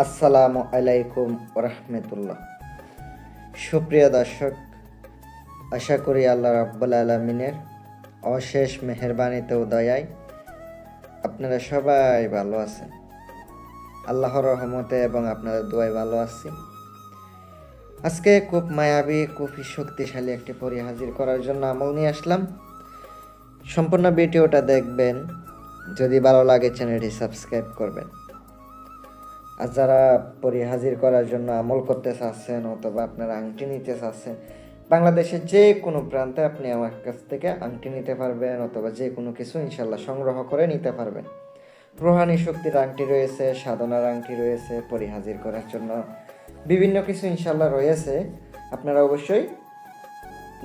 আসসালামু আলাইকুম রহমতুল্লাহ। সুপ্রিয় দর্শক, আশা করি আল্লাহ রাব্বুল আলামিনের অশেষ মেহেরবানিতে ও দয়ায় আপনারা সবাই ভালো আছেন। আল্লাহর রহমতে এবং আপনাদের দোয়ায় ভালো আছি। আজকে খুব মায়াবী, খুবই শক্তিশালী একটি পরী হাজির করার জন্য আমল নিয়ে আসলাম। সম্পূর্ণ ভিডিওটা দেখবেন। যদি ভালো লাগে চ্যানেলটি সাবস্ক্রাইব করবেন। আর যারা পরী হাজির করার জন্য আমল করতে চাচ্ছেন অথবা আপনারা আংটি নিতে চাচ্ছেন, বাংলাদেশের যে কোনো প্রান্তে আপনি আমার কাছ থেকে আংটি নিতে পারবেন অথবা যে কোনো কিছু ইনশাল্লাহ সংগ্রহ করে নিতে পারবেন। রোহানি শক্তির আংটি রয়েছে, সাধনার আংটি রয়েছে, পরী হাজির করার জন্য বিভিন্ন কিছু ইনশাল্লাহ রয়েছে। আপনারা অবশ্যই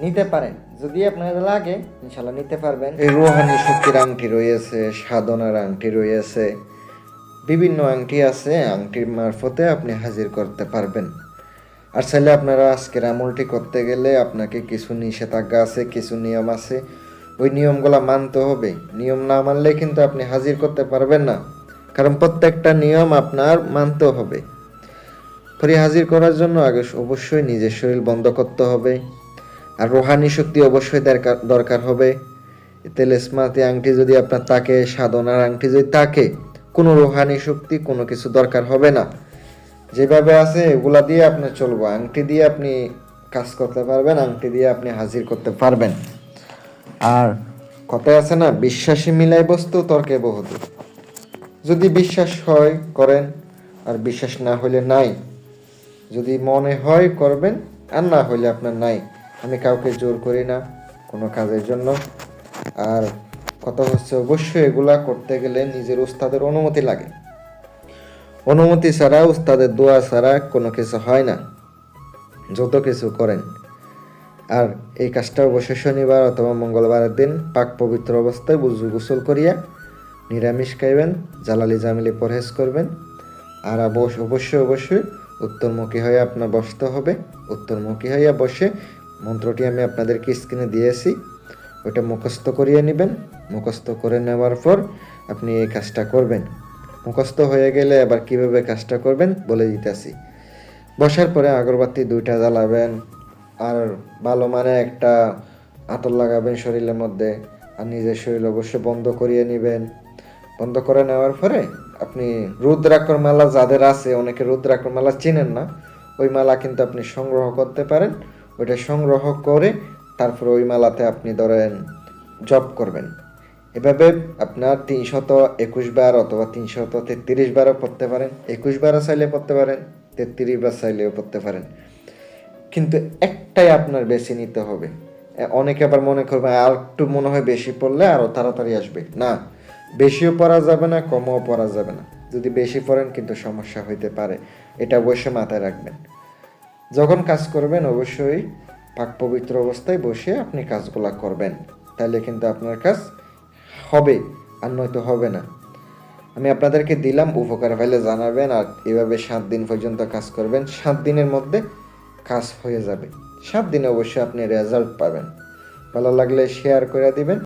নিতে পারেন, যদি আপনাদের লাগে ইনশাল্লাহ নিতে পারবেন। এই রোহানি শক্তির আংটি রয়েছে, সাধনার আংটি রয়েছে, বিভিন্ন আংটি আছে। আংটির মারফতে আপনি হাজির করতে পারবেন। আর চাইলে আপনারা আজকের আমলটি করতে গেলে আপনাকে কিছু নিষেধাজ্ঞা আছে, কিছু নিয়ম আছে, ওই নিয়মগুলো মানতে হবে। নিয়ম না মানলে কিন্তু আপনি হাজির করতে পারবেন না, কারণ প্রত্যেকটা নিয়ম আপনার মানতে হবে। পরে হাজির করার জন্য আগে অবশ্যই নিজের শরীর বন্ধ করতে হবে। আর রোহানি শক্তি অবশ্যই দরকার হবে। তেলেসমাতি আংটি যদি আপনার থাকে, সাধনার আংটি যদি থাকে, কোনো রোহানি শক্তি কোনো কিছু দরকার হবে না। যেভাবে আছে এগুলা দিয়ে আপনি চলবো। আংটি দিয়ে আপনি কাজ করতে পারবেন, আংটি দিয়ে আপনি হাজির করতে পারবেন। আর কথায় আছে না, বিশ্বাসী মিলাই বস্তু তর্কে বহুদূর। যদি বিশ্বাস হয় করেন, আর বিশ্বাস না হইলে নাই। যদি মনে হয় করবেন, আর না হইলে আপনার নাই। আমি কাউকে জোর করি না কোনো কাজের জন্য। আর কথা হচ্ছে, অবশ্যই এগুলা করতে গেলে নিজের উস্তাদের অনুমতি লাগে। অনুমতি ছাড়া, উস্তাদের দোয়া ছাড়া কোনো কিছু হয় না, যত কিছু করেন। আর এই কাজটা অবশ্যই শনিবার অথবা মঙ্গলবারের দিন পাক পবিত্র অবস্থায় বুজু গোসল করিয়া নিরামিষ খাইবেন, জালালি জামিলি পরহেজ করবেন। আর অবশ্যই উত্তরমুখী হয়ে আপনার বসতে হবে। উত্তরমুখী হইয়া বসে মন্ত্রটি আমি আপনাদেরকে স্ক্রিনে দিয়েছি, ওইটা মুখস্থ করিয়ে নেবেন। মুখস্থ করে নেওয়ার পর আপনি এই কাজটা করবেন। মুখস্থ হয়ে গেলে আবার কিভাবে কাজটা করবেন বলে দিতেছি। বসার পরে আগরবাতি 2টা জ্বালাবেন, আর ভালো মানে একটা আতর লাগাবেন শরীরের মধ্যে। আর নিজের শরীর অবশ্যই বন্ধ করিয়ে নেবেন। বন্ধ করে নেওয়ার পরে আপনি রুদ্রাক্ষর মালা যাদের আছে, অনেকে রুদ্রাক্ষর মালা চিনেন না, ওই মালা কিন্তু আপনি সংগ্রহ করতে পারেন। ওইটা সংগ্রহ করে তারপর ওই মালাতে আপনি ধরেন জপ করবেন। এভাবে আপনার 321 বার অথবা 333 বারও পড়তে পারেন। 21 বারও চাইলে পড়তে পারেন, 33 বার চাইলেও পড়তে পারেন। কিন্তু একটাই আপনার বেশি নিতে হবে। অনেকে আবার মনে করবে আর একটু মনে হয় বেশি পড়লে আরও তাড়াতাড়ি আসবে। না, বেশিও পড়া যাবে না, কমও পড়া যাবে না। যদি বেশি পড়েন কিন্তু সমস্যা হইতে পারে, এটা অবশ্যই মাথায় রাখবেন। যখন কাজ করবেন অবশ্যই পাক পবিত্র অবস্থায় বসে আপনি কাজগুলা করবেন, তাহলে কিন্তু আপনার কাজ হবে, আর নয়তো হবে না। আমি আপনাদেরকে দিলাম, উপকার পাইলে জানাবেন। আর এভাবে 7 দিন পর্যন্ত কাজ করবেন। 7 দিনের মধ্যে কাজ হয়ে যাবে। 7 দিনে অবশ্যই আপনি রেজাল্ট পাবেন। ভালো লাগলে শেয়ার করে দিবেন।